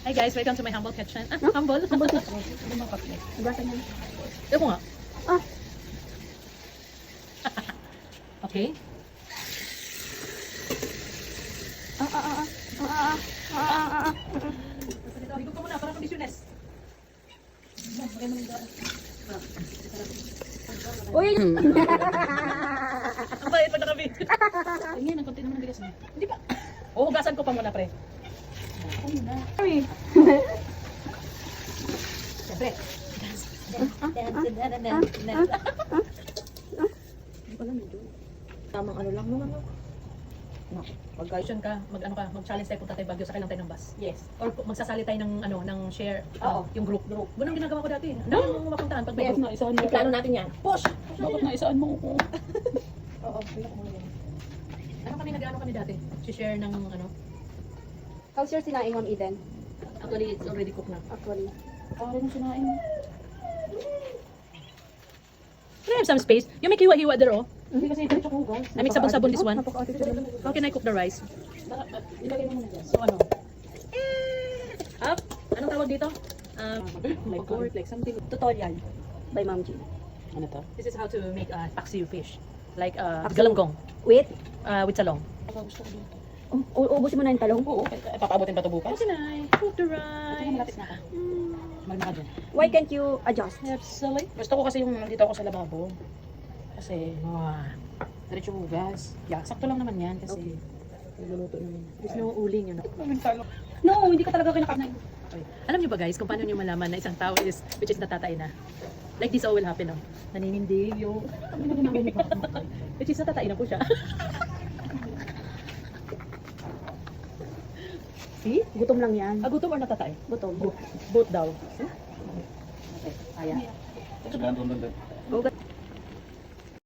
Hi guys, welcome to my humble kitchen. Ah, humble? Humble kitchen. Hindi mo kape. Nagwasa niya. Ito nga. Ah. Okay. Higo ka muna para kondisyones. Uy! Ang bait pa nakabit. Tingin, ang konti naman ang bigas mo. Hindi pa. O, hugasan ko pa muna, pre. Uy! Siyempre. Tamang ano lang mo, ano? Mag-question ka, mag-challenge tayo, punta tayo Baguio, sakay lang tayo ng bus. Yes. Or magsasali tayo ng share, Oo. yung group. Ganun ang ginagawa ko dati. Ang dami mong mapuntahan pag may Yes, group. na isaan mo. Iplano natin yan. Push! Bakit na isaan mo ko? Oo, nag-ano kami dati? Share ng ano? How's your sinaing, Ma'am Eden? Actually, it's already cooked na. Actually. Parang yung sinain. Can I have some space? You make hiwa-hiwa there, oh. Hindi kasi ito ko, guys. I make sabon-sabon this one. Napaka-arte siya. How can I cook the rice? Ilagay mo muna dyan. So, ano? Up? Anong tawag dito? Like pork, like something. Tutorial by Ma'am G. Ano to? This is how to make paksiw fish. Like Paksiw. galanggong. Wait. With salong. Gusto ko dito. Ubusin mo na yung talong. Oo, papaabotin pa ito bukas. Okay, na. Cook the Ito rice. malapit na ka. Malma ka dyan. Why can't you adjust? Absolutely. Gusto ko kasi yung nandito ako sa lababo. Kasi, Wow. diretso hugas. Yeah, sakto lang naman yan kasi nagluluto naman. There's no uling, you know. No, hindi ko talaga kinakain. Alam niyo ba guys, kung paano niyo malaman na isang tao which is natatay na? Like this all will happen, no? Naninindig yung... which is natatay na po siya. See? Gutom lang yan. Gutom or natatay? Gutom. Both daw. Okay, kaya. Go,